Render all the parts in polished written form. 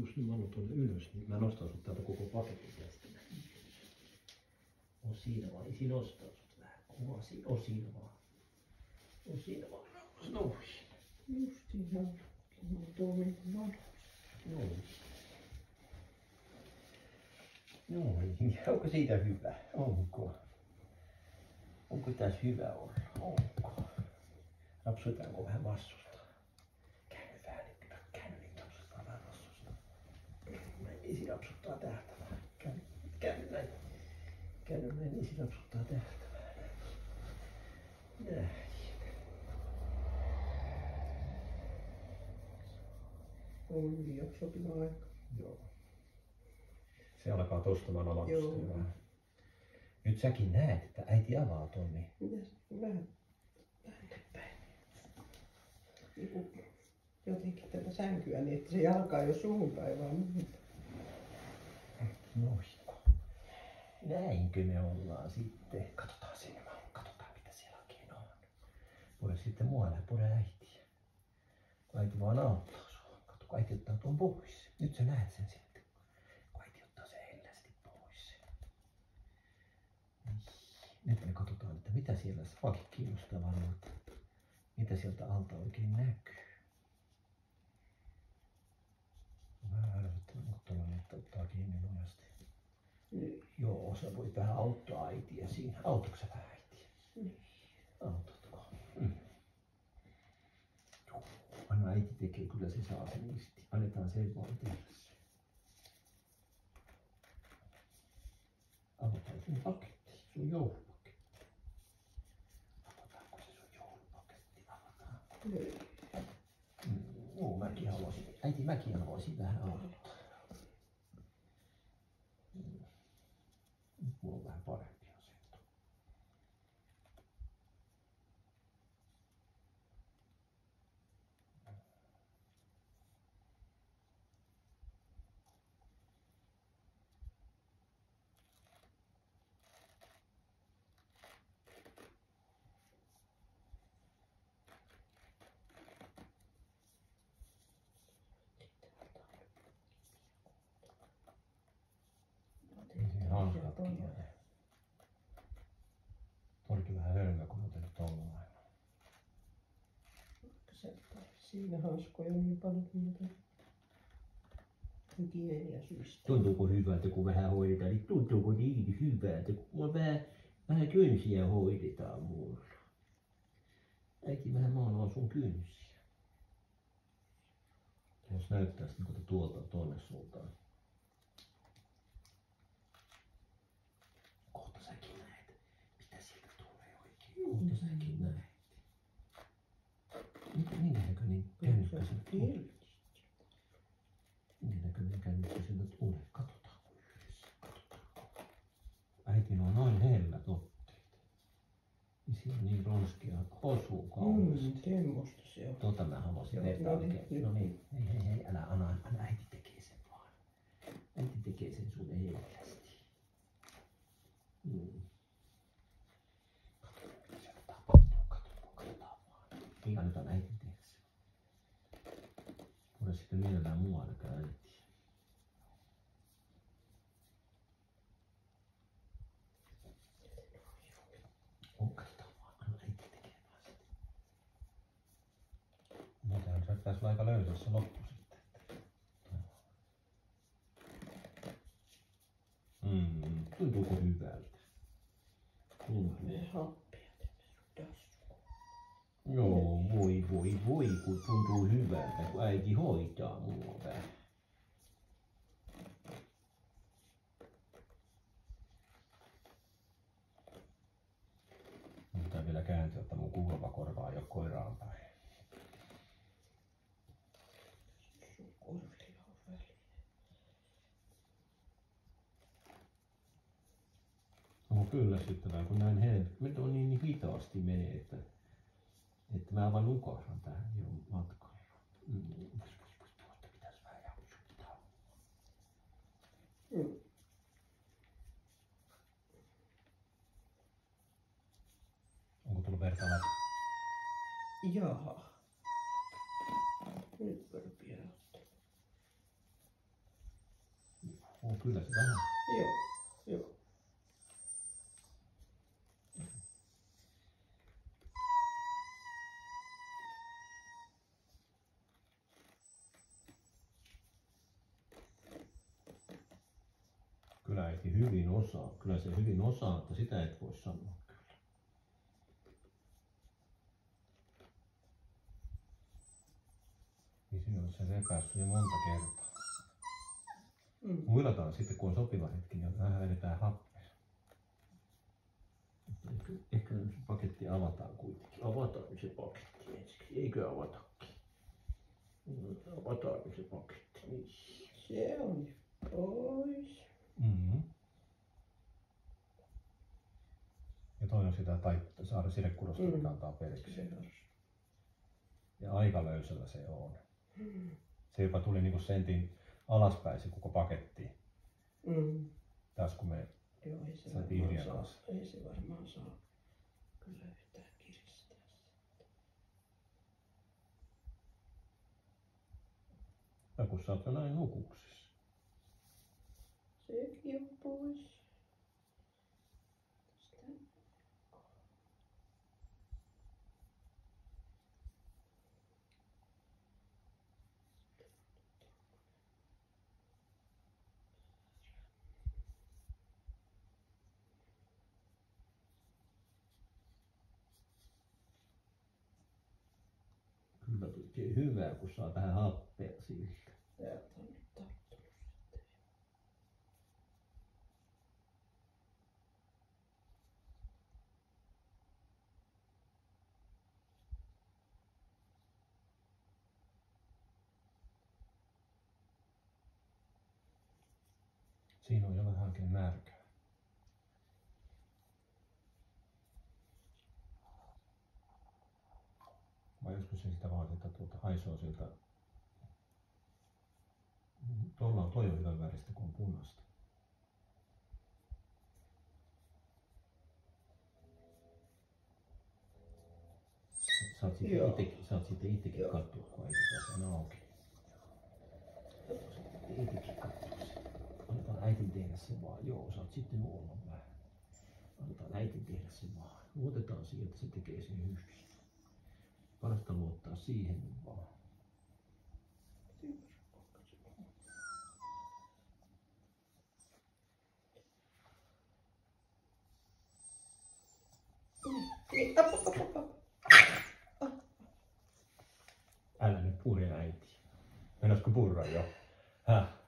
tuus nyt Manu tuonne ylös, niin mä nostan sut täältä koko paketin tästä. On siinä vaan, isi nostaa sut vähän. On siinä vaan. On siinä vaan. Noin. Justiin on tuolla valossa. Noin. Noin. Onko siitä hyvä? Onko? Onko tässä hyvä olla? Onko? Rapsutaanko vähän vassusta? Käy vähän nyt. Käy niin rapsutaan vähän vassusta. Isi rapsuttaa täältä vähän. Käy näin. Käy näin. Isi rapsuttaa täältä vähän. Näin. On liian sopiva aika. Joo. Se alkaa tostamaan alakusta Joo. vähän. Nyt säkin näet, että äiti avaa tonne. Mitäs vähän päin. Jotenkin tätä sänkyä niin, että se jalka ei ole suuhun päin vaan muuta. Noinko? Näinkö me ollaan sitten? Katsotaan sinne vaan. Katsotaan mitä siellä oikein on. Pure sitten mua, älä pure äitiä. Kun äiti vaan auttaa sua. Katso, kun äiti ottaa tuon pois. Nyt sä näet sen sitten. Kun äiti ottaa sen hellästi pois. Nyt me katsotaan, että mitä siellä saakin kiinnostavaa on. Mitä sieltä alta oikein näkyy. Vähän ärsyttävää, kun tällainen, että ottaa kiinni nojasti. Joo, sä voit vähän auttaa äitiä siinä. Autatko sä vähän äitiä? Autatko? Joo, aina äiti tekee, kyllä se saa sen isti. Annetaan sen vaan tehdä se. Avataan sun paketti, sun joulupaketti. Avataanko se sun joulupaketti? Avataanko? Joo, mäkin haluaisin vähän auttaa. Nyt mulla on vähän parempi asento. Olikin vähän hölmö, kun otin tollaan. Siinä hanskoja on niin paljon niitä hygieniasyistä. Tuntuuko hyvältä, kun vähän hoidetaan? Niin tuntuuko niin hyvältä, kun mulla vähän kynsiä hoidetaan mulla? Äiti vähän maalaa sun kynsiä. Jos näyttäisi niin tuolta tuonne suuntaan. Kohta säkin näet, mitä sieltä tulee oikein. Kohta säkin näet. Minkä näköinen kännykkä sieltä tulee? Minkä näköinen kännykkä sieltä tulee? Katsotaanko yhdessä? Katsotaanko? Äitillä on noin hellät otteet. Isi on niin ronskia, hosuu kauheasti. Semmosta se on. Tota mä haluaisin vetää oikein. No niin, hei, älä anna äiti tekee sen vaan. Äiti tekee sen sulle hellästi. Katsotaan mitä sieltä tapahtuu, katsotaan vaan. Niin annetaan äiti tehdä sen. Pure sitten mielellään mua ainakaan äitiä. Katsotaan vaan, anna äiti tekee vaan sitä. Muutenhan se pitäisi olla aika löysä se loppu sitten. Tuntuuko hyvältä? Joo, voi, kun tuntuu hyvältä, kun äiti hoitaa mua vähän. Pitää vielä kääntyä, että mun kuulovakorva ei ole koiraan päin. No kyllä sitten, kun näin nyt on niin hitaasti menee, että mä aivan nukahdan tähän jo matkalla. Tuosta pitäisi vähän jaksuttaa. Onko tullut verta läpi? Jaha. Nyt rupeaa ottaa. kyllä se vähän. Joo, joo. Kyllä äiti hyvin osaa. Kyllä se hyvin osaa, että sitä et voi sanoa. Niin siinä on se repässyt jo monta kertaa. Huilataan sitten, kun on sopiva hetki, niin vähän vedetään happea. Ehkä se paketti avataan kuitenkin. Avataan se paketti ensiksi. Eikö avatakin? Avataan se paketti. Niin. Se on pois. Ja toi on sitä saada sidekudosta, mikä antaa periksi. Ja aika löysällä se on. Se jopa tuli niinku sentin alaspäin se koko paketti. Taas kun me Joo, ei se varmaan saa kyllä yhtään kiristää sitä. Ja kun sä oot jo näin nukuksissa. Sekin on pois. Kyllä oikein hyvää, kun saa tähän happea siltä. Täältä on nyt tarttunut sitten. Siinä on jo vähän oikein märkää. Vai joskus se sitä vaan, että haisoo siltä. Toi on hyvän väristä, kun on punaista. Saat sitten itsekin katsoa, kun ei tässä auki. Itsekin katsoa sitä. Annetaan äitin tehdä se vaan. Joo, saat sitten nuolla vähän. Annetaan äitin tehdä se vaan. Luotetaan siihen, että se tekee sen hyvin. Parasta luottaa siihen vaan. Älä nyt pure äiti. Mennäisikö purra jo?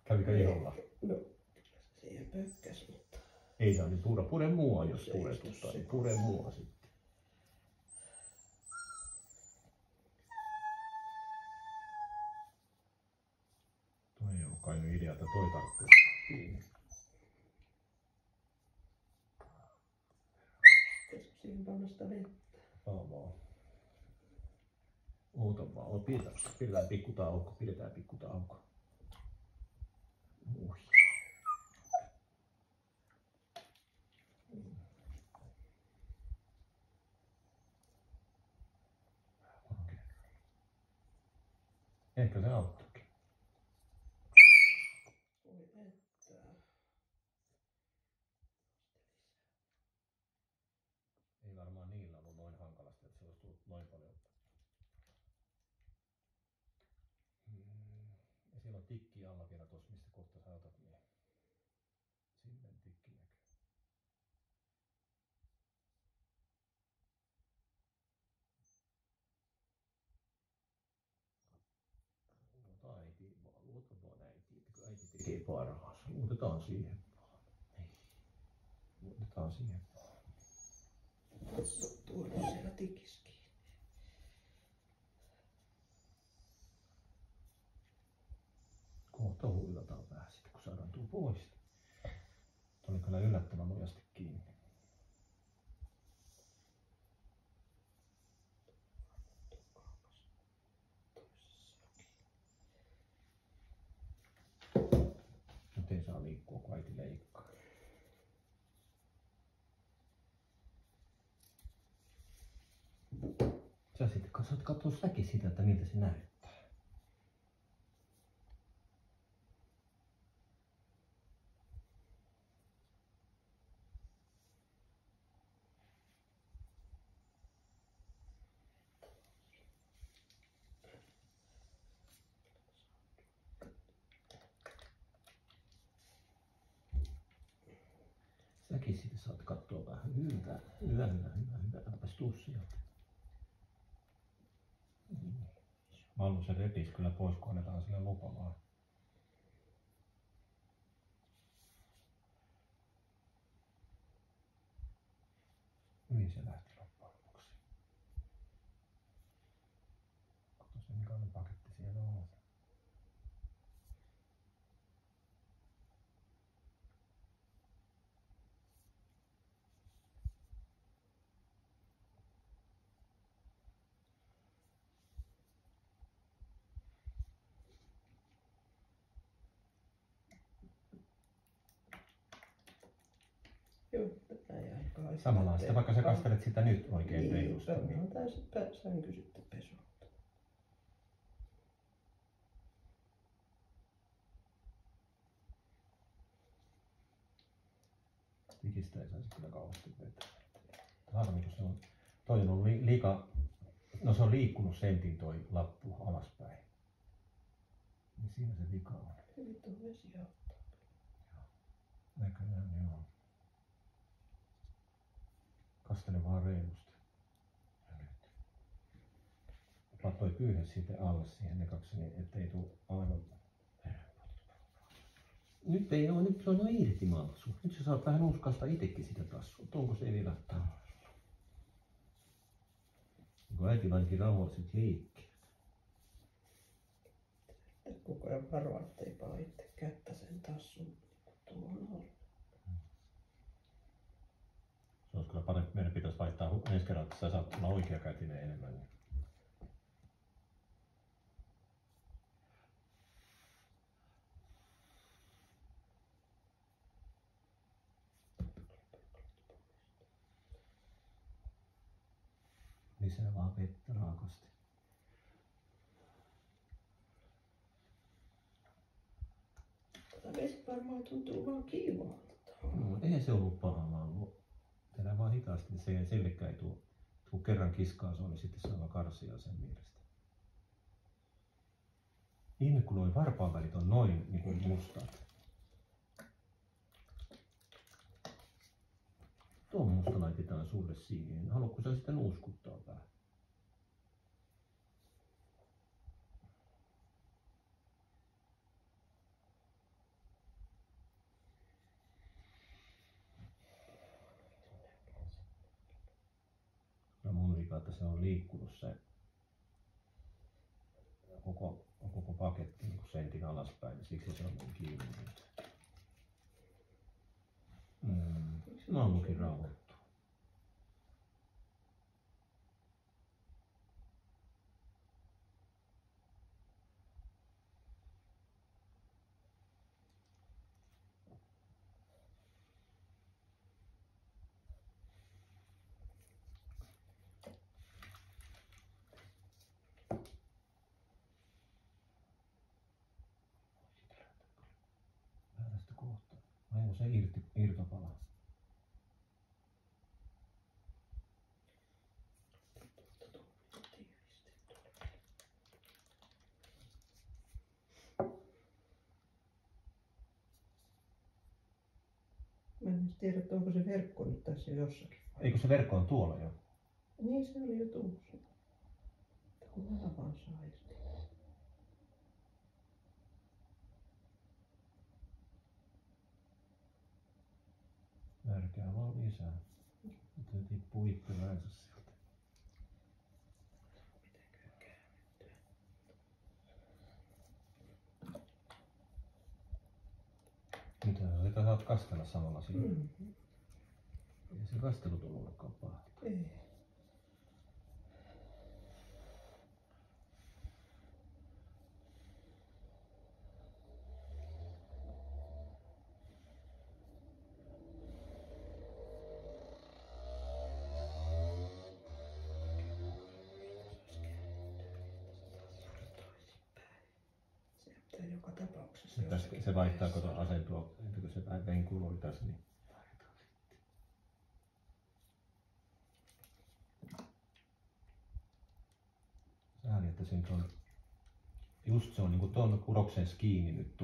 Kävikö iholla? No, siihen pökkäs, mutta... Ei saa niin purra. Pure mua, jos puretuttaa. Niin pure mua sitten. Toi ei ollut kai nyt idea, että toi tarttuu kiinni. Pitäisikö siihen panna sitä vettä? Vaan. Oota vaan. Pidetään pikkutauko. Ui. Ehkä se auttaakin. Voi että. Ei varmaan niillä ollut noin hankalasti, että se olisi tullut noin paljon. Ja siellä on tikki alla vielä tuossa, mistä kohta sä otat, niin sinne tikki näkyy. Luota vaan äitiin, että äiti tekee parhaansa. Luotetaan siihen vaan. Luotetaan siihen vaan. Tuo on siellä tikissä kiinni. Kohta huilataan vähän sitten, kun saadaan tuo pois. Tuo oli kyllä yllättävän nojasti kiinni. Nyt ei saa liikkua, kun äiti leikkaa. Sä sitten saat katsoa säkin sitä, että miltä se näyttää. Säkin sitten saat katsoa vähän. Hyvä. Antapas tuu sieltä. Mallu se repisi kyllä pois, kun annetaan sille lupa vaan. Niin se lähti loppujen lopuksi. Katso se minkälainen paketti siellä on. Joo, tätä jäi kai. Samanlaista, vaikka sä kastelet sitä nyt oikein reilusti. Niin, on tää sänky sitten pesu. Tikistä ei saisi kyllä kauheasti vetää. Harmi, kun se on, toi on ollut liika, no se on liikkunut sentin toi lappu alaspäin. Niin siinä se vika on. Hyvin tuo vesi auttaa. Näköjään joo. Kastele vaan reilusti. Ja nyt. Ota toi pyyhe siitä alle siihen ekaksi, niin ettei tuu aivan. Nyt ei oo, nyt se on jo irti Malsu. Nyt sä saat vähän uskasta itekin sitä tassua. Onko se vilattaa? Onko äiti vainkin rauhalliset liikkeet? Koko ajan varoa, ettei paa itse kättä sen tassun tuohon alle. Se olisi kyllä parempi, meidän pitäisi vaihtaa ensi kerralla, että sä saat olla oikeakätinen enemmän. Niin. Lisää vaan vettä raakasti. Tämä vesi varmaan tuntuu vaan kiivaalta. No, eihän se ollut paha Mallu. Tehdään vaan hitaasti, niin se sellekään ei tuu kerran kiskaa, se on, niin sitten se on karsia sen mielestä. Ihme kun noi varpaanvälit on noin niin kuin mustat. Tuo musta laitetaan sulle siihen. Haluatko sä sitä nuuskuttaa vähän? No mun vika, että se on liikkunut se koko paketti niin kuin sentin alaspäin, niin siksi se on niin kiinni. Mallukin rauhoittuu. Tästä kohtaa. Aivan se irtopala. Mä en tiedä, että onko se verkko nyt tässä jossakin. Eikö se verkko on tuolla jo? Niin se oli jo tuossa. Kun vähän vaan saa irti. Märkää vaan lisää. Nyt se tippuu itsellänsä sieltä. Mitenkään käännettyä. Nyt sä saat kastella samalla siinä. Mm-hmm. Ei se kastelu tullut olekaan paha. Ei. Joka tapauksessa. Se vaihtaako tuon asentua, entäkö se venkuloi tässä, niin sääli, että se nyt on, just se on niinku ton kudoksen kiinni nyt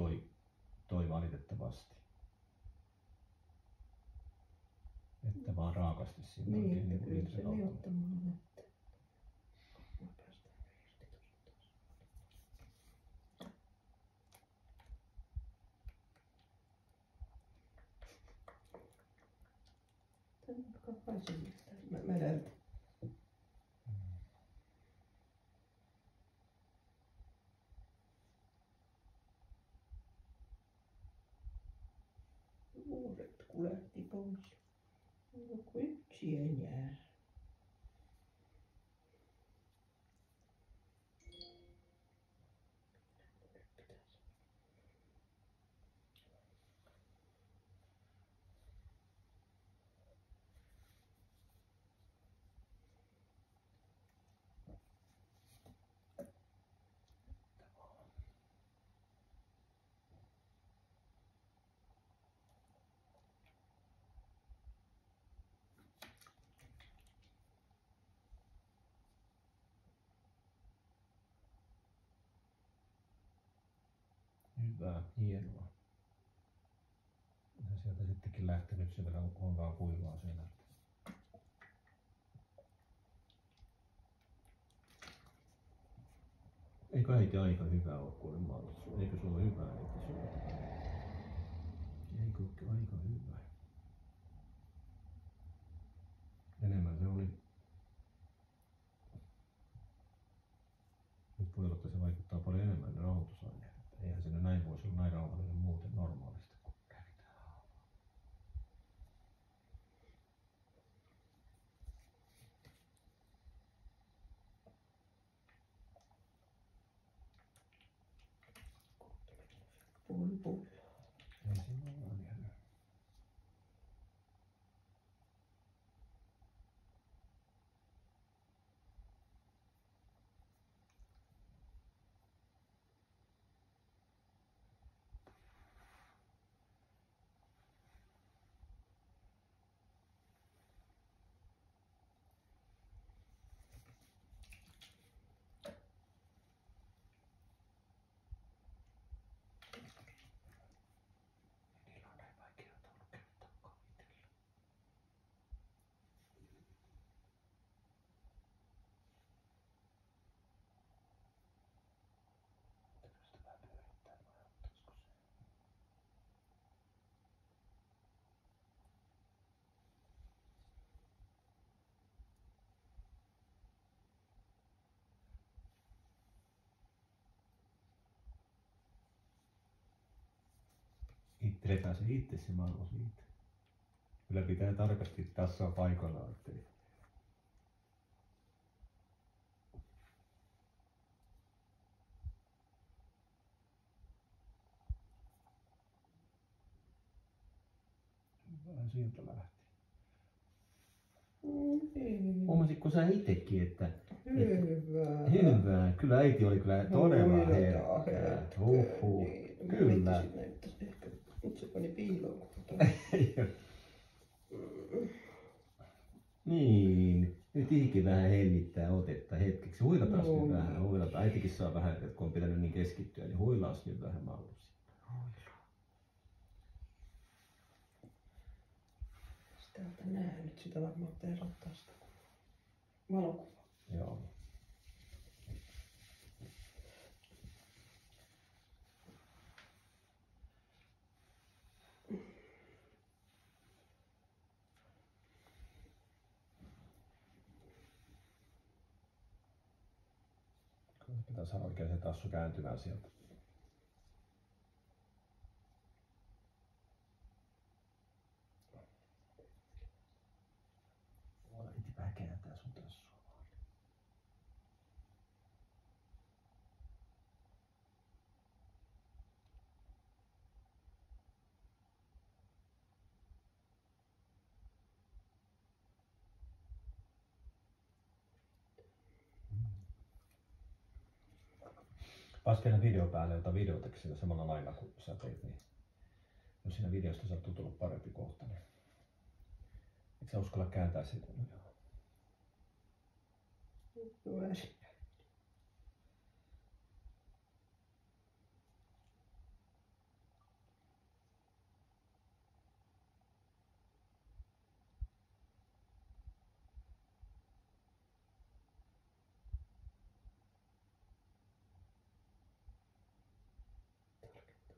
toi valitettavasti. naakasti siinä Niin, oikein että kyllä se litran autolla. liottamaan näyttää. Mä päästään irti tosta taas. Tänne alkaa paisemaan mädältä. Vuoret kulehti pois. Joku yksi enää. Hyvä, hienoa. Ja sieltä sittenkin lähtenyt sen verran, kun on vaan kuivaa siellä. Eikö äiti aika hyvä ole kuulemma? Eikö sulla ole hyvä äiti sulla? Eikö ole aika hyvä? Enemmän se oli. Nyt voi olla, että se vaikuttaa paljon enemmän ne rauhoitusaineet. Eihän se näin voisi olla näin rauhallinen muuten normaalisti, kun kävitään. Puoli pulloa. Ei siinä ole vielä. Niillä on näin vaikeaa ollut kertaa kavitella. Pitäisikö sitä vähän pyörittää vai auttaisiko se? Vetää se itse se maalo siitä. Kyllä pitää tarkasti tassaa paikallaan, ettei. Vähän sieltä lähti. Huomasitko sä itekin, että Hyvä. hyvä. Kyllä äiti oli kyllä todella herkkää. Huhhuh. Niin, Kyllä. Nyt se pani piiloon. Niin. Nyt Iiki vähän hengittää otetta hetkeksi. Huilataan No. nyt vähän. Huilataan. Äitikin saa vähän, että kun on pitänyt niin keskittyä, niin huilaas nyt vähän mallusi. Täältä näe nyt sitä varmaan pitäisi ottaa sitä valokuvaa. Joo. Pitää saada oikein se tassu kääntymään sieltä. Äiti vähän kääntää sun tassua vaan. Laske video päälle, jota videoteksi sillä samalla lailla kuin sä teit, niin jos siinä videosta sattuu tullut parempi kohta, niin eikö sä uskalla kääntää sitä? No joo. Väärin.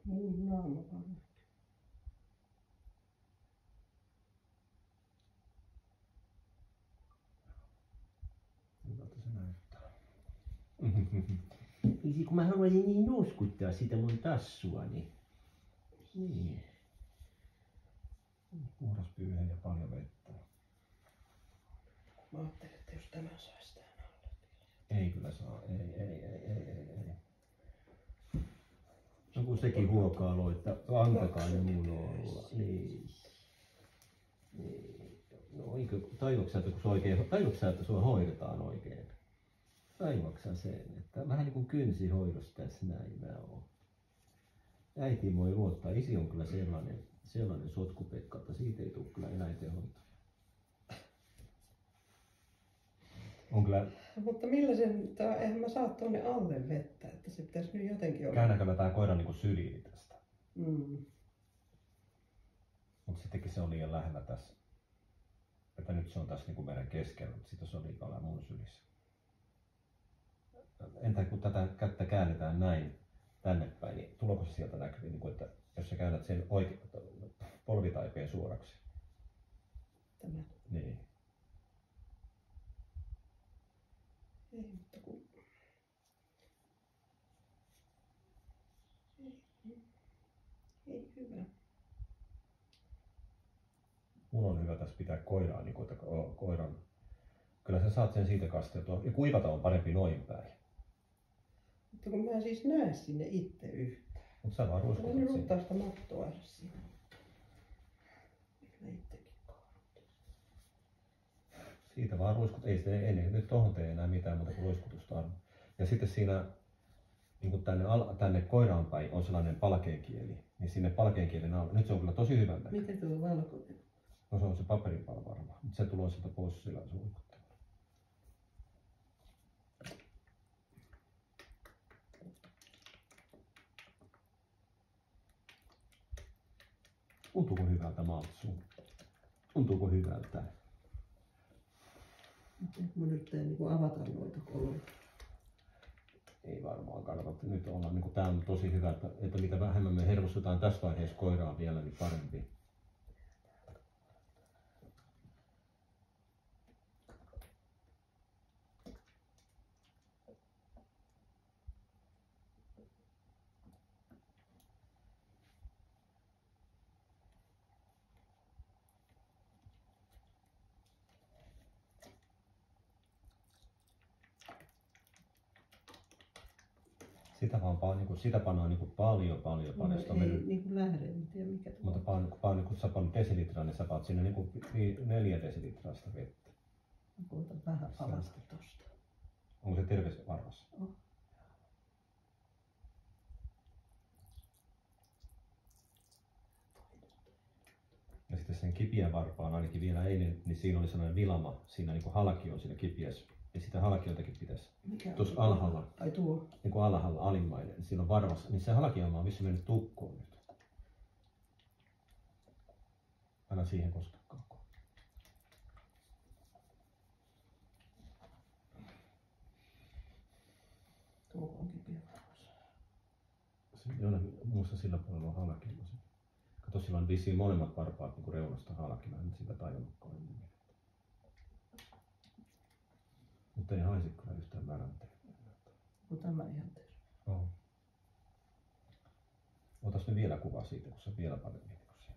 Mun naama vaan. Hyvältä se näyttää. Niin kun mä haluaisin niin nuuskuttaa sitä mun tassua, niin... Niin. Puhdas pyyhe ja paljon vettä. Mä ajattelin, että jos tämä saisi tähän alle. Ei kyllä saa, ei. No kun sekin huokailu, että antakaa ne mun olla. Niin. No eikö, tajuatko sä, että sua hoidetaan oikein? Tajuatko sä sen, että vähän niin kuin kynsihoidossa tässä näin mä oon. Äitiin voi luottaa, isi on kyllä sellainen sotkupekka, että siitä ei tule kyllä eläintenhoitoa. On kyllä. Mutta millä sen, eihän mä saa tuonne alle vettä, että se pitäisi nyt jotenkin olla. Käännänkö mä tää koiran niinku syliin tästä? Mut sittenkin se on liian lähellä tässä. Että nyt se on tässä niinku meidän keskellä, mutta sitten se on liikaa mun sylissä. Entä kun tätä kättä käännetään näin tänne päin, niin tuleeko se sieltä näkyviin, niin että jos sä käännät sen polvitaipeen suoraksi? Tämä. Niin. Ei, mutta kun... Ei hyvä. Mulla on hyvä tässä pitää koiraa, niin kuin, että koiran... Kyllä sä saat sen siitä kasteltua. Ja kuivata on parempi noin päin. Mutta kun mä en siis näe sinne itse yhtään. Mutta sä vaan ruiskutat Mä sen. ruttaa sitä mattoa edes siinä. Mä itsekin kaarut. Siitä vaan ruiskut, ei se ennen, nyt tohon tee enää mitään muuta kuin ruiskutusta. Ja sitten siinä niin kuin tänne koiraan päin on sellainen palkeenkieli, niin sinne palkeenkielen alle, nyt se on kyllä tosi hyvä näkö. Miten tuo valkoinen? No se on se paperinpala varmaan, mutta se tulee sieltä pois sillä suihkuttamalla. Tuntuuko hyvältä maltsu? Tuntuuko hyvältä? Mä nyt teen niin avata noita koloja. Ei varmaan kannata. Nyt ollaan, niin tää on tosi hyvä, että mitä vähemmän me hermostutaan tässä vaiheessa koiraa vielä, niin parempi. Sitä pannaan niin paljon. No, ei niin kuin lähde, en tiedä mikä tuo. Mutta kun sä pannut desilitraa, niin sä paat sinne niin 4 desilitraa sitä vettä. Mä koitan vähän avata tosta. Onko se terveysvaras? Oh. Ja sitten sen kipiä varpaan ainakin vielä eilen, niin siinä oli sellainen vilama, siinä niin kuin halki on siinä kipiässä. Ja sitä halkiotakin pitäisi. Tuossa alhaalla. Ai tuo? Niin kuin alhaalla, alimmainen. Niin siinä on varvas. Niin se halkioma on missä mennyt tukkoon nyt. Aina siihen koskakkaan. Tuo on kipeä varvas. Muussa sillä puolella on halkima. Kato, sillä on vissiin molemmat varpaat niin kuin reunasta halkima. En sitä tajunnutkaan. Mutta ei haisi kyllä yhtään väränteitä. Onko tämä ihan terve? Oh. Otas nyt vielä kuva siitä, kun se on vielä paremmin kuin siinä.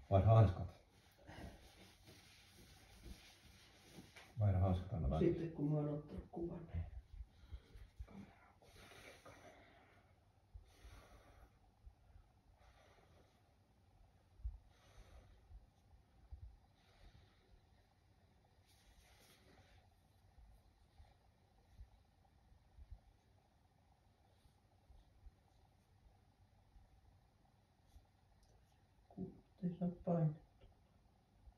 Vaihda hanskat. Vaihda hanskat aina välillä. Sitten kun mä oon ottanut kuvan. Niin. Ei saa painetta.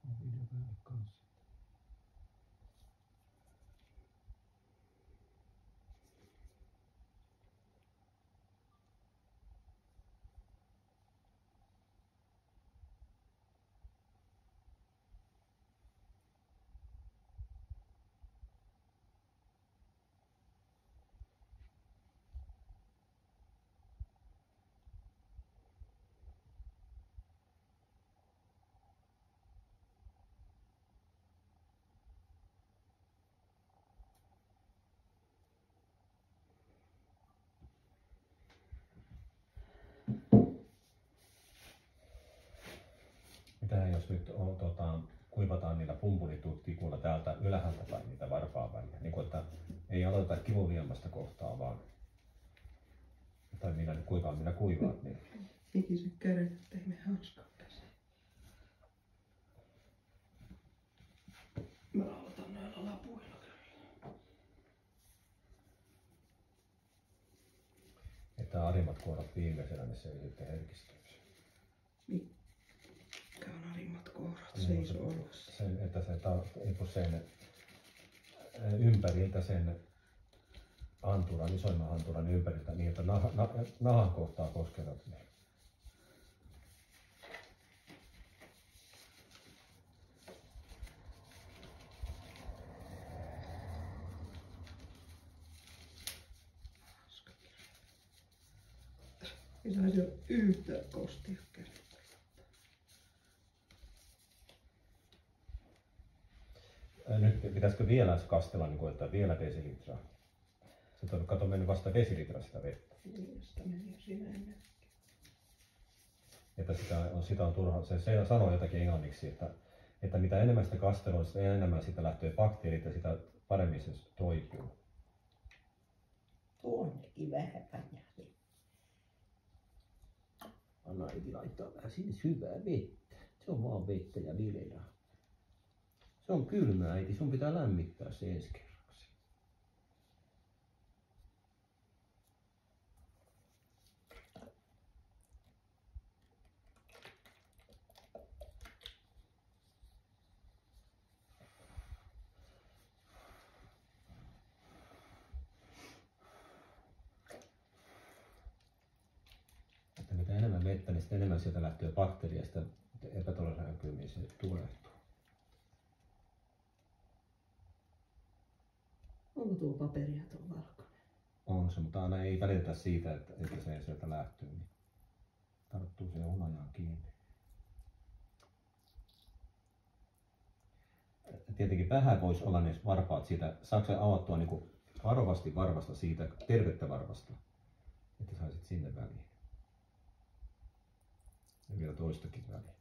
On video päälle kanssa. Mitähän jos nyt kuivataan niillä pumpulitikuilla täältä ylhäältä päin niitä varpaan väliä, niin kuin, että ei aloita kivuliammasta kohtaa vaan, tai millä ne kuivaat, niin Hikiset kädet, ettei me hanskaa pesä. Mä aloitan näillä lapuilla kyllä. että arimmat kuorat viimeisenä, niin se ei sitten herkistyisi. Mitkä on arimmat kohdat seisoolassa? Sen, että se sen ympäriltä sen hanturan, isoimman hanturan ympäriltä niin, että nahan kohtaa koskevat. Niin. Ei saisi ole yhtään kostia kertaa. Nyt pitäisikö vielä kastella, niin kuin, että vielä desilitraa? Sitten on kato mennyt vasta desilitra sitä vettä. Niin, sitä meni jo siinä ennen. Että sitä on turha, se sanoo jotakin englanniksi, että mitä enemmän sitä kastelua, sitä enemmän siitä lähtee bakteerit ja sitä paremmin se toipuu. Tuonnekin vähän panjahti. Anna äiti laittaa vähän sinne syvää vettä. Se on vaan vettä ja viljaa. Se on kylmää äiti, sun pitää lämmittää se ensi kerraksi. Että mitä enemmän vettä, niin sitä enemmän sieltä lähtee bakteeria, sitä epätolerankymmin se tulehtuu. Onko tuo paperia tuo valkoinen? On se, mutta aina ei välitetä siitä, että se sieltä lähtyy, niin tarttuu se hunajaan kiinni. Tietenkin vähän voisi olla ne varpaat siitä, saako se avattua niin kuin varovasti varvasta siitä, tervettä varvasta, että saisit sinne väliin. Ja vielä toistakin väliin.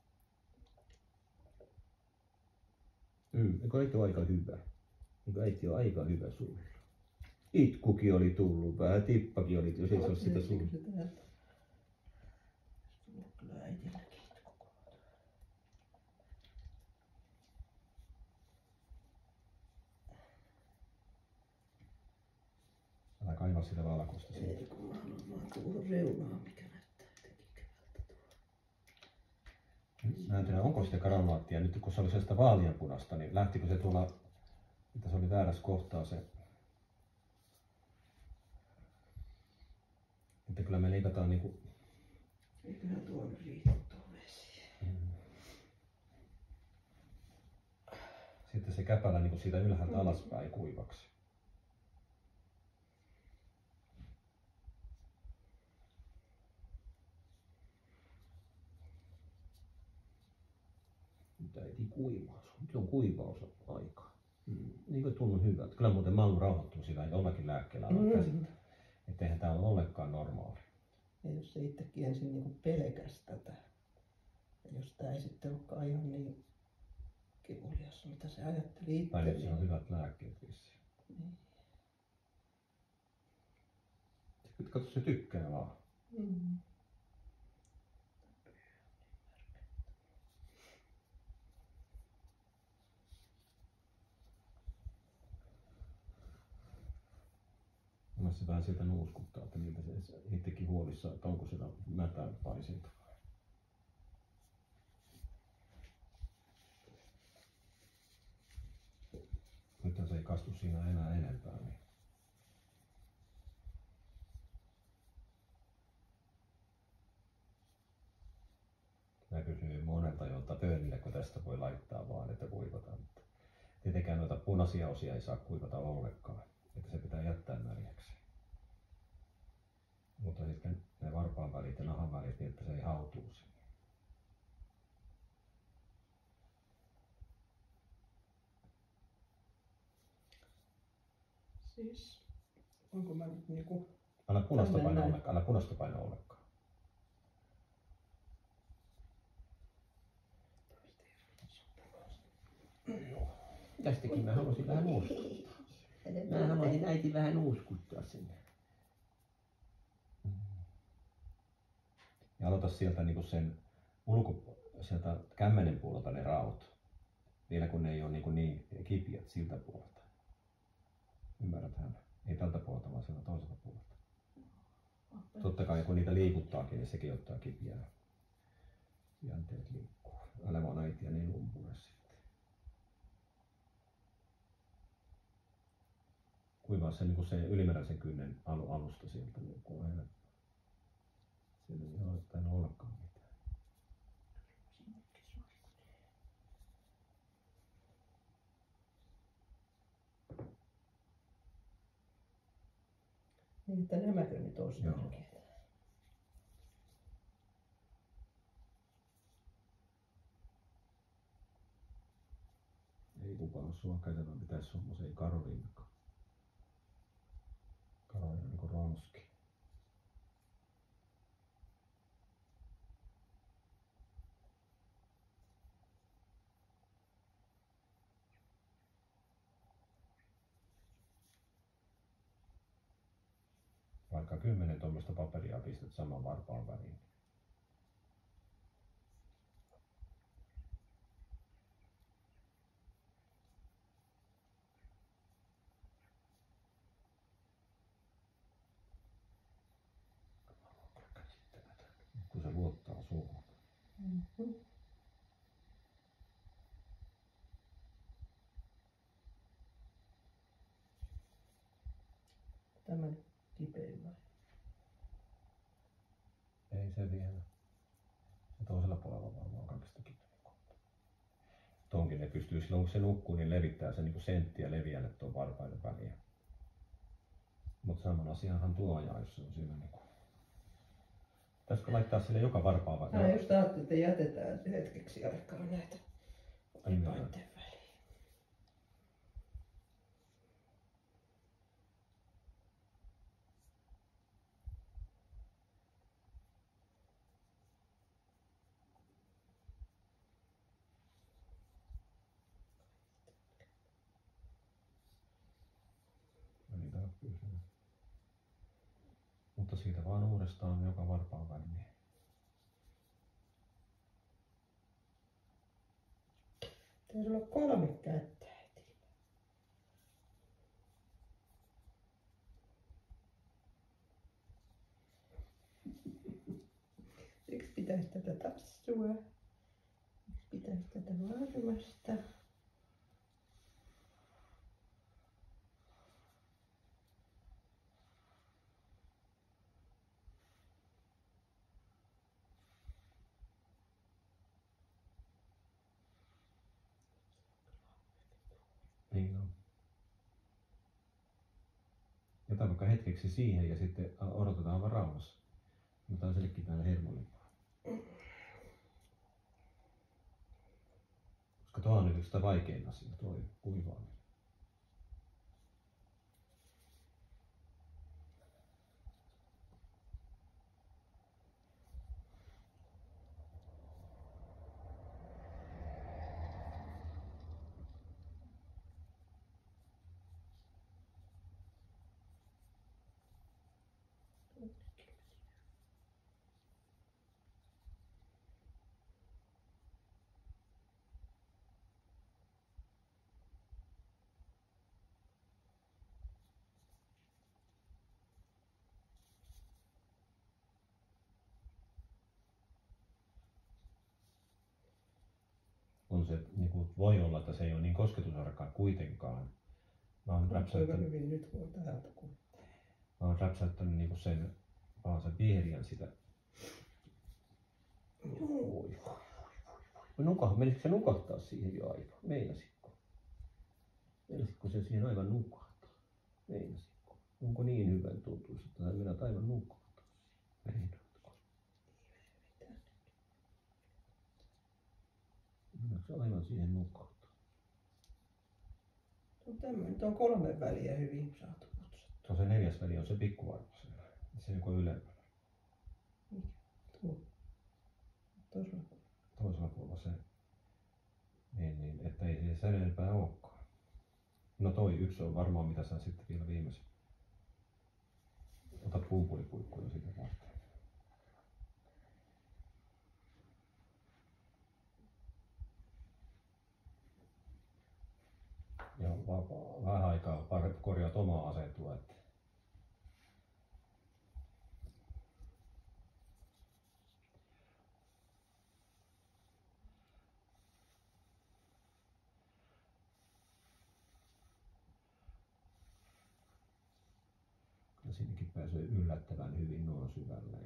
Eikö äiti ole aika hyvä? Eikö äiti ole aika hyvä sulla? Itkukin oli tullut, vähän tippakin oli, jos ei se ole sitä sulla. Kyllä äitilläkin itku. Älä kaivaa sitä valkoista. Ei kun mä haluan vaan tuohon reunaan, mikä näyttää jotenkin hyvältä tuolla. Mä en tiedä, onko sitä granulaattia. Nyt kun se oli sellaista vaaleanpunasta, niin lähtikö se tuolla, että se oli väärässä kohtaa se. Että kyllä me leikataan niinku. Eiköhän tuolla riitä tuo vesi. Sitten se käpälä niinku siitä ylhäältä alaspäin kuivaksi. Nyt äiti kuivaus. Nyt on kuivausaika. Niin kuin tunnu hyvältä. Kyllä muuten Mallu rauhoittuu sillä jollakin lääkkeellä käsittää. Että eihän tää ole ollenkaan normaali. Ja jos se itsekin ensin niinku pelkäsi tätä. Ja jos tää ei sitten olekaan ihan niin kivulias, mitä se ajatteli itse. Tai nyt se on hyvät lääkkeet vissiin. Niin. Kato, se tykkää vaan. Mä se vähän sieltä nuuskuttaa, että miltä se itsekin huolissaan, että onko siellä mätää paisinta. Nyt se ei kastu siinä enää enempää. Niin. Mä kysyin monelta, jolta pöönille, kun tästä voi laittaa vaan, että kuivataan. Tietenkään noita punaisia osia ei saa kuivata ollenkaan, että se pitää jättää märiäksi. Mutta sitten ne varpaan välit ja nahan välit, niin että se ei hautuu sinne. Siis, onko mä nyt niinku... Älä punaista painoa ollenkaan, älä punaista painoa ollenkaan. Tästäkin mä haluaisin vähän uuskuttaa. Mä haluaisin äiti vähän uuskuttaa sinne. Ja aloita sieltä niinku sen sieltä kämmenen puolelta ne raot. Vielä kun ne ei ole niin kipiät siltä puolelta. Ymmärräthän? Ei tältä puolelta, vaan sieltä toiselta puolelta. Totta kai kun niitä liikuttaakin, niin sekin ottaa kipiää. Jänteet liikkuu. Älä vaan äitiä niin umpure sitten. Kuivaa se, niin se ylimääräisen kynnen alusta sieltä. Niin siellä ei ole tainnut ollakaan mitään. Niin, että nämäkö nyt olisi Joo. tärkeitä? Ei kukaan sua kätevä pitäisi semmoisen Karoliinakaan. Karoliina on niinku ronski. Vaikka 10 tuommoista paperia pistät saman varpaan väliin. Kun se luottaa suuhun. Mm-hmm. Tämän kipein vai? Ei se vielä. Se toisella puolella varmaan kaikista kipein kohta. Tonkin ne pystyy silloin kun se nukkuu, niin levittää se niinku senttiä leviälle tuon varpaiden väliin. Mutta saman asianhan tuo ajaa, jos se on siinä niinku. Pitäisikö laittaa sille joka varpaan vai? Mä just ajattelin, että jätetään hetkeksi aikaa näitä varpaiden väliin. Mutta siitä vaan uudestaan joka varpaan väliin. Taisi olla 3 kättä äitillä. Yksi pitäisi tätä tassua. Yksi pitäisi tätä varmasta. Niin on. Jätä vaikka hetkeksi siihen ja sitten odotetaan vaan rauhassa. Jotain sellekin päälle hermolimpaa. Koska tuo on nyt yksi vaikein asia, tuo kuivaaminen. On se, niin kuin, voi olla, että se ei ole niin kosketusarkaa kuitenkaan. Mä oon räpsäyttänyt, hyvin nyt kun täältä kun. Niin sen, vaan sen vihreän sitä. Menisikö se nukahtaa siihen jo aikaa? Meinasitko? Meinasitko se siihen aivan nukahtaa? Meinasitko? Onko niin hyvän tuntuisi, että sä menet aivan nukahtaa? Meinaatko? Meinaatko se aivan siihen nukahtaa? No tämmöinen, nyt on 3 väliä hyvin saatu kutsuttua. Se on se 4. väli, on se pikkuvarpa siellä. Se joko ylempänä. Tuo. Toisella puolella. Toisella puolella se. Niin, että ei se sen enempää olekaan. No toi yksi on varmaan mitä sä sitten vielä viimeisen. Otat pumpulipuikkuja siitä varten. Ja vähän aikaa korjaat omaa asentua. Että kyllä siinäkin pääsee yllättävän hyvin noin syvälle.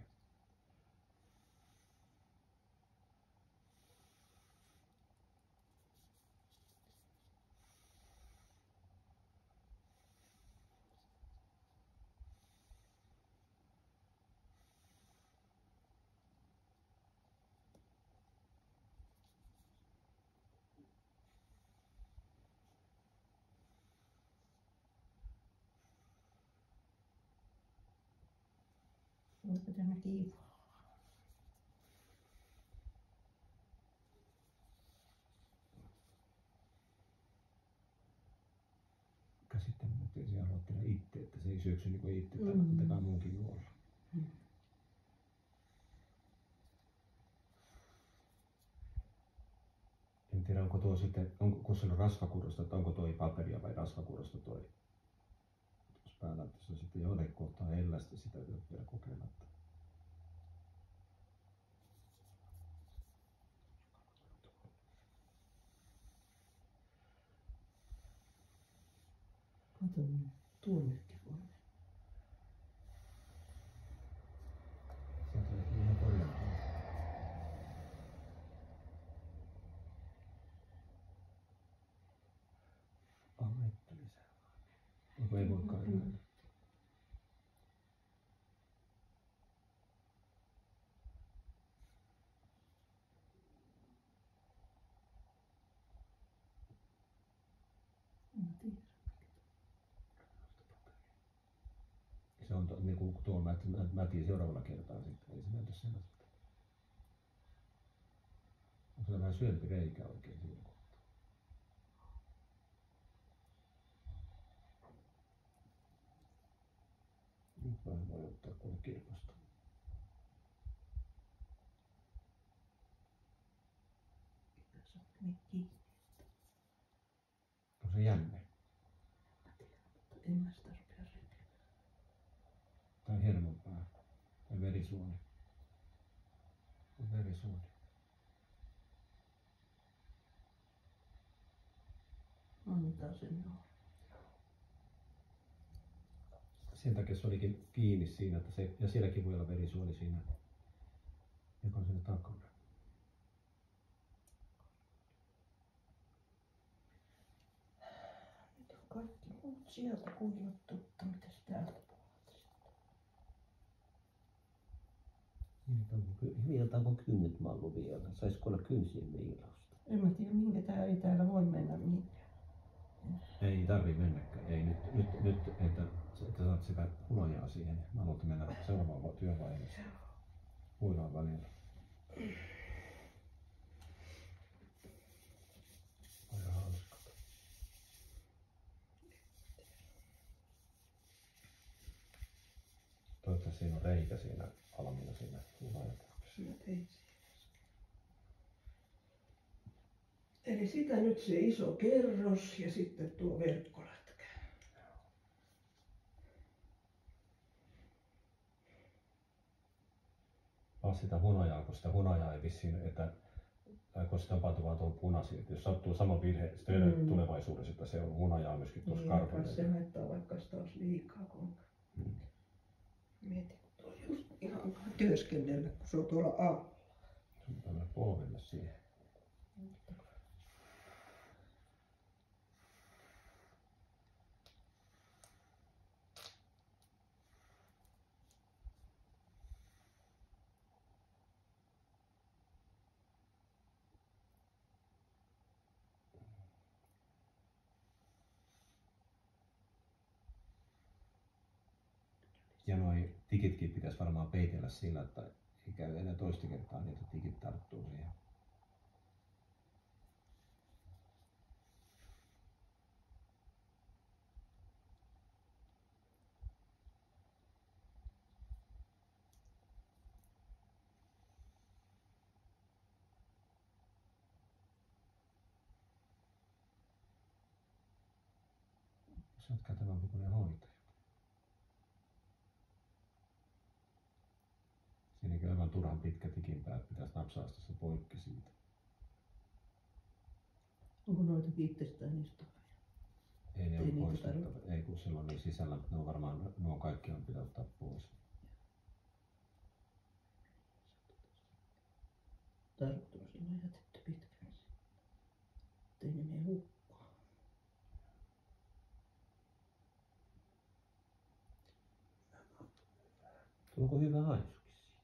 Onko tämä kiiva? Käsittämättä, ettei se aloittele itse, että se ei syöksy niin kuin itse, että antakaa muunkin juolla. En tiedä, onko tuo sitten, kun se on rasvakudosta, että onko tuo paperia vai rasvakudosta tuo tuossa päällä, että se on sitten jollain kohtaa hellästi, sitä vielä kokeilla. Kato, tuonnekin voi. Sieltä oli ihan korjattua. Vettä lisää. Onko ei voikaan enää? Se on niin kuin tuolla mä tiedän seuraavalla kertaa sitten, ei se näytä sellaiselta. On se vähän syömpi reikä oikein siinä kohtaa. Nyt vähän voi ottaa kuule kirpasta. On se jänne. En mä sitä rupea repimään. Tai hermonpää. Tai verisuoni. Verisuoni. Antaa sen olla. Sen takia se olikin kiinni siinä, että se, ja sielläkin voi olla verisuoni siinä, joka on siinä takana. Nyt on kaikki muut sieltä kuivattu, mutta mitäs täältä puolelta sitten? Viiltaanko kynnet mallu vielä? Saisiko olla kynsien viilausta? En mä tiedä, minkä tää ei täällä voi mennä mihinkään. Ei tarvii mennäkään. Ei nyt että saat sitä hunajaa siihen. Mä haluan mennä seuraavaan työvaiheeseen. Huilaan välillä. Aika hauskaa. Toivottavasti siinä on reikä siinä almilla siinä hunajapuolessa. Eli sitä nyt se iso kerros ja sitten tuo verkkolätkä. Vaan sitä hunajaa, kun sitä hunajaa ei vissiin, että kun se tapahtui vaan tuon punaisiin, että jos sattuu sama virhe sitten tulevaisuudessa, että se on hunajaa myöskin tuossa karvoilla. Se haittaa vaikka sitä olisi liikaa, kun mietin, kun tuo just ihan työskennellä, kun se on tuolla alla. Se on tämmöinen polvelle siihen. Ja noi tikitkin pitäisi varmaan peitellä sillä, että ei käy enää toista kertaa niin, että tikit tarttuu siihen. Sä oot kätevämpi kuin ne hoitajat. Siinäkin aivan turhan pitkä tikinpäät pitäisi napsaasta se poikki siitä. Onko noitakin itsestään istuva? Ei ne Ei ole niitä poistettava. Ei kun silloin niin sisällä, ne on varmaan, nuo kaikki on pitää ottaa pois. Tarkoitus on jätetty pitkään. Ettei ne mene hukkaan. Tuoko hyvä hajukin siitä?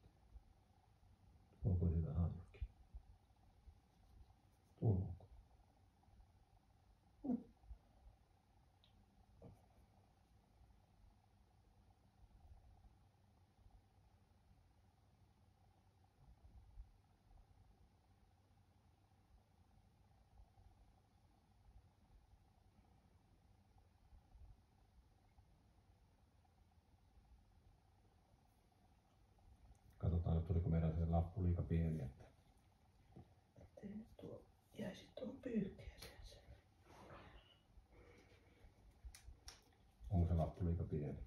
Tuoko hyvä hajukin? Tuoko? Katsotaan nyt tuliko meidän se lappu liika pieni, että Ettei nyt tuo jäisi tuon pyyhkeeseen sen. onko se lappu liika pieni.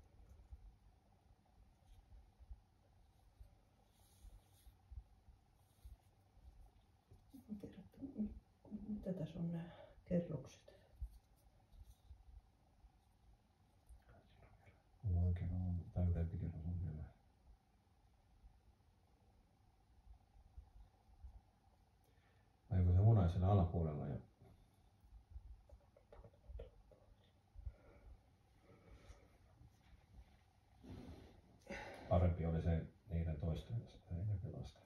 En tiedä, että mitä tässä on nämä kerrokset. Mulla oikein on täydempi kerros on vielä. Vai onko se munaisella alapuolella ja parempi oli se niiden toisten näkölasten.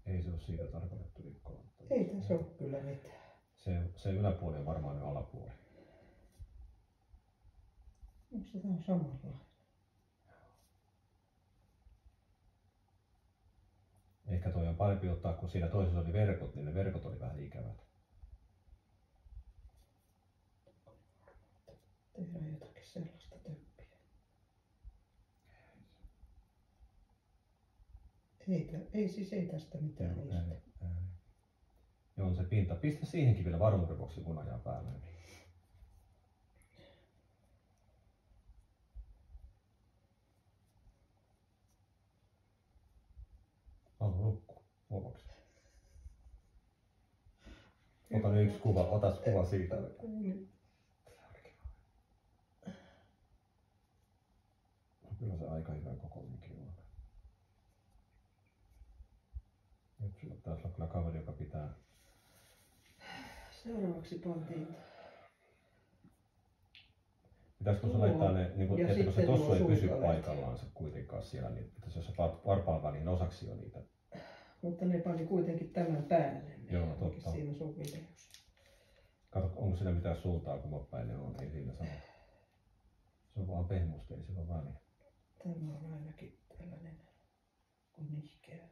Ei se ole siitä tarkoitettu rikkoa. Ei tässä ole kyllä mitään. Se yläpuoli on varmaan jo alapuoli. Onko se tää samanlainen? Ehkä toi on parempi ottaa, kun siinä toisessa oli verkot, niin ne verkot oli vähän ikävät. Tehdään jotakin sellaista töppiä. Ei tästä mitään niistä. Joo, se pinta. Pistä siihenkin vielä varmuuden vuoksi hunajaa päälle. Haluan nukkua. Huomaksi. Ota nyt yksi kuva. Otas kuva siitä. Kyllä se aika hyvä kokoonkin on. Nyt sulla taas on kyllä kaveri, joka pitää. Seuraavaksi pantiin. Pitäisikö se laittaa ne, niin kuin, Ja että kun se sitten tossu ei nuo pysy sulkalet. paikallaansa kuitenkaan siellä, niin pitäisi jos varpaan väliin osaksi jo niitä. Mutta ne pani kuitenkin tämän päälle. Joo, ainakin totta. Siinä sun videossa. Kato, onko siinä mitään suuntaa, kun päin ne on, ei siinä sanota. Se on vaan pehmusta, ei sillä ole väliä. Tämä on ainakin tällainen kuin nihkeä.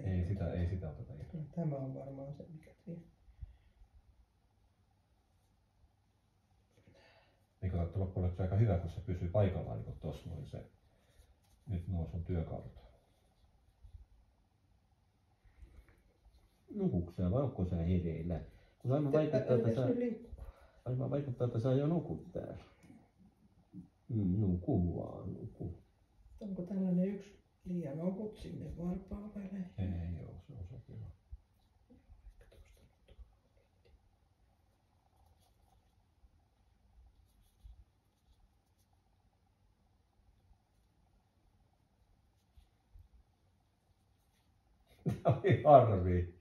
Ei sitä oteta irti. No, tämä on varmaan se, mikä tie. Niin katsottu loppujen lopuksi aika hyvä, kun se pysyy paikallaan, niin kuin tossa noin se. Nyt nuo sun työkalut. Nukuuko sä vai onko sä hereillä? Kun aivan vaikuttaa, että sä jo nukut täällä. Nuku vaan, nuku. Onko tällainen yksi liian ohut sinne varpaan väliin? Ei joo, se on sopiva. Oli harmi.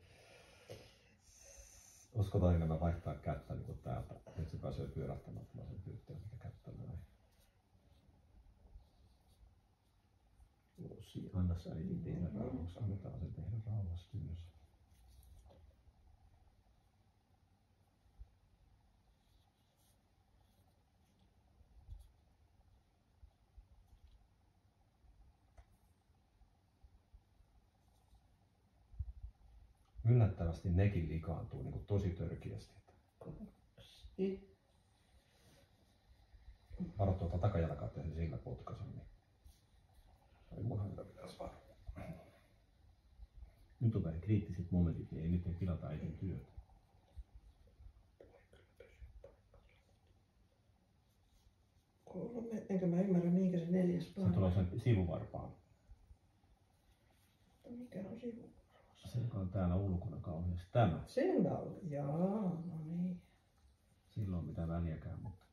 Uskotaan enemmän vaihtaa kättä niin kuin täältä. Nyt se pääsee pyörähtämään sen pyytteen, mikä kättä näin. Anna sä äidin tehdä rauhassa. Annetaan se tehdä rauhassa ylös. Yllättävästi nekin likaantuu niin kuin tosi törkeästi. Kaksi. Varo tuolta takajalkaa, että se sillä potkaisi. Niin. Ai munhan mitä pitäisi varoa. Nyt on vähän kriittiset momentit, niin ei nyt pilata äitin työtä. Enkä mä ymmärrä, mihinkä se 4. Se paino. tulee sen sivuvarpaan. Mikä on sivu? Se joka on täällä ulkona kauheasti. Tämä. Sen alla. Jaa, no niin. Sillä on mitään väliäkään, mutta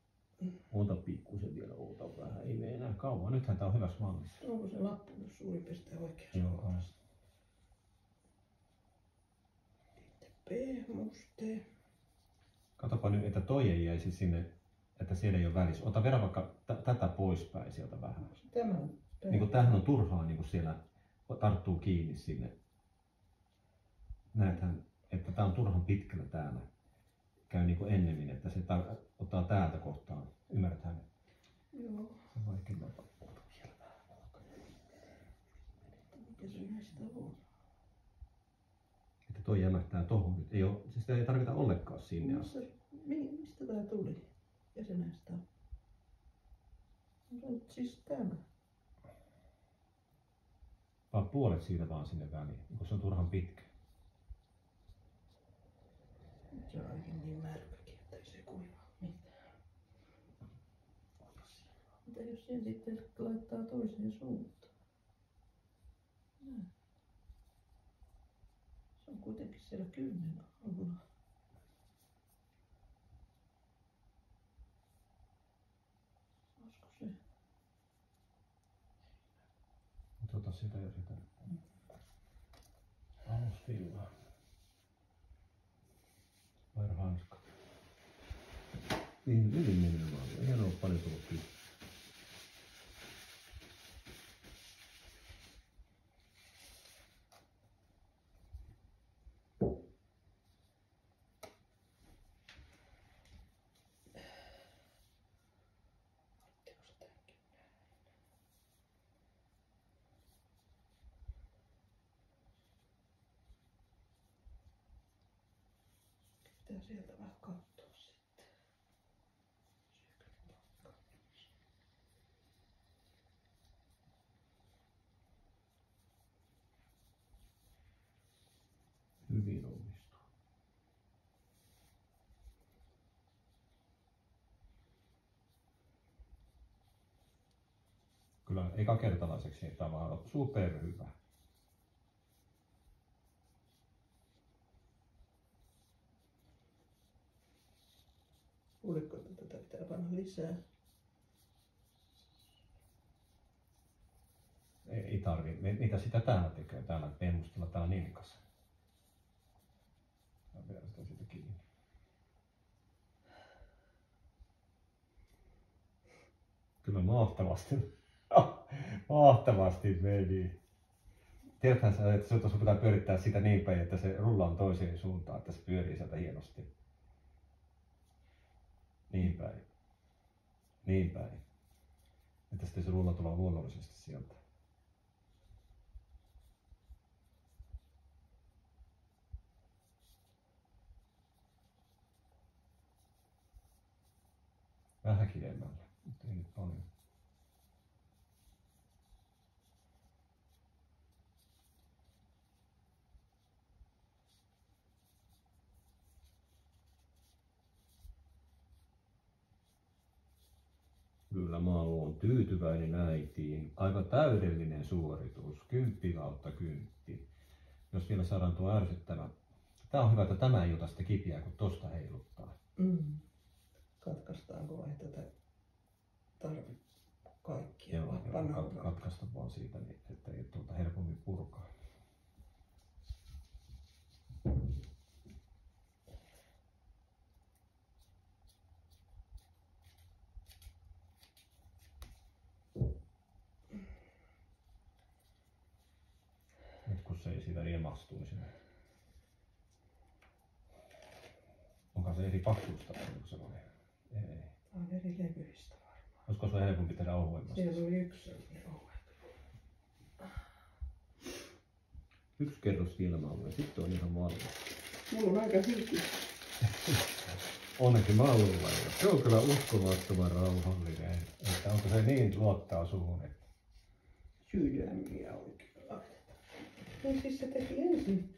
oota pikkusen vielä, oota vähän. Ei mene enää kauan. Nythän tää on hyvässä mallissa. Onko se lappu nyt suurin piirtein oikeassa? Joo, on. Pehmuste. Katsopa nyt, että toi ei jäisi sinne, että siellä ei ole välissä. Ota vielä vaikka tätä poispäin sieltä vähän. Tämä Niin kuin tämähän on turhaa niin kuin siellä tarttuu kiinni sinne. Näethän, että tää on turhan pitkällä täällä. Käy niin kuin ennemmin, että se ottaa täältä kohtaan. Ymmärräthän? Joo. Se on vaikea napa. Mikä se näistä on? Että toi jämähtää tohon nyt. Ei ole, siis sitä ei tarvita ollenkaan sinne asti. Mistä tää tuli? Ja se näistä on. No se on siis tämä. Vaan puolet siitä vaan sinne väliin, kun se on turhan pitkä. Se on oikein niin märkäkin, että ei se kuivaa mitään. Mitä jos sen sitten laittaa toiseen suuntaan? Näin. Se on kuitenkin siellä kynnen alla. Olisiko se? Ota sitä ja sitä. Alusvillaa. Vaihda hanskat. Niin hyvin menee vaan. Ei ole paljon tullut kiinni. Pitää sieltä vähän katsoa sitten. Hyvin onnistuu. Kyllä ekakertalaiseksi niin tämä on superhyvä. Luuletko, että tätä pitää panna lisää? Ei tarvi. Mitä sitä täällä tekee? Täällä pehmustella täällä nilkassa. Mä vielä sitä siitä kiinni. Kyllä mahtavasti. Mahtavasti meni. Tiedäthän sä, että sun pitää pyörittää sitä niin päin, että se rulla on toiseen suuntaan, että se pyörii sieltä hienosti. Niin päin. Niin päin. Että sitten se rulla tulee luonnollisesti sieltä. Vähän kidemmällä, mutta ei nyt paljon. Kyllä mä oon tyytyväinen äitiin. Aivan täydellinen suoritus. 10/10. Jos vielä saadaan tuo ärsyttävä. Tää on hyvä, että tämä ei ota sitä kipiää, kun tosta heiluttaa. Katkaistaanko vai tätä tarvitse kaikkia? Joo, vai pannaan katkaista vaan siitä, niin että ei tuolta helpommin purkaa. Nyt kun se ei siitä riemastuisi. Onko se eri paksuista vai sellainen? Ei. Tämä on eri levyistä varmaan. Olisiko se helpompi tehdä ohuemmasta? Siellä oli yksi sellainen ohuempi. Yksi kerros vielä mallia, sitten on ihan valmis. Mulla on aika hiki. onneksi Mallulla. Se on kyllä uskomattoman rauhallinen. Että onko se niin luottaa suhun, että Sydämiä oikein laitetaan. No siis se teki ensin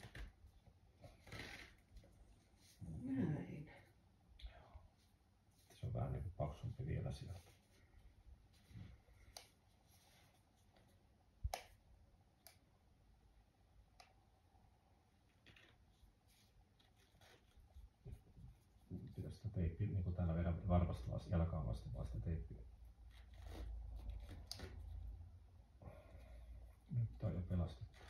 näin. se on vähän niin kuin paksumpi vielä sieltä. Pitäisi sitä teippiä niin kuin täällä vedä varvasta vasta, jalkaan vasten vasta teippiä. Nyt on jo pelastettu.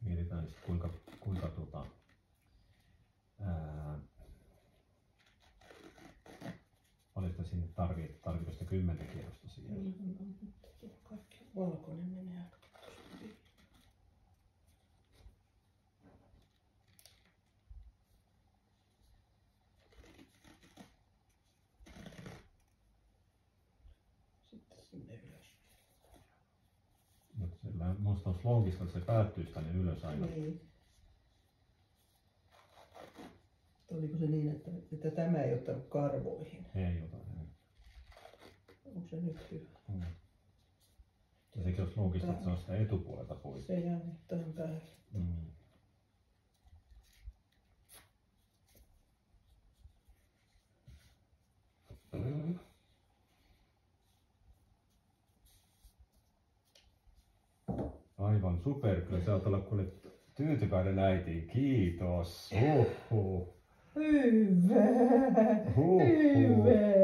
Mietitään sitten kuinka paljon sitä sinne tarvitsisi sitä 10 kierrosta siihen. Kaikki valkoinen menee aika tuosta yli. Sitten sinne ylös. Mutta sillä musta on slongista, että se päättyisi tänne ylös aina. Niin. Oliko se niin, että tämä ei ottanut karvoihin? Ei ota. Onko se nyt hyvä? Ja sekin on slongista, että se on sitä etupuolelta pois. Se jää nyt tähän päälle. Mm. Aivan super, kyllä sä oot olla kuule tyytyväinen äitiin. Kiitos. Hyvä! Huhhuh. Hyvä!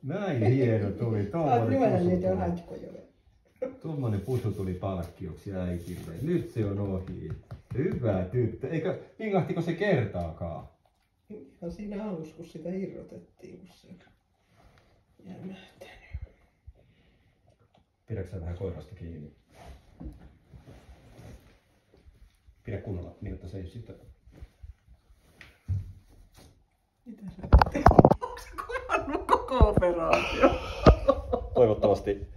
Näin hieno tuli. Saat lyödä niitä hanskoja. Tuommoinen pusu tuli palkkioksi äitille. Nyt se on ohi. Hyvä tyttö. Eikö pingahtiko se kertaakaan? Ihan siinä alussa, kun sitä irrotettiin, kun se jämähtänyt. Pidätkö sä vähän koirasta kiinni? Pidä kunnolla, niin että se ei sitä... Mitä sä teet? Onko se kohdannut koko operaatio? Toivottavasti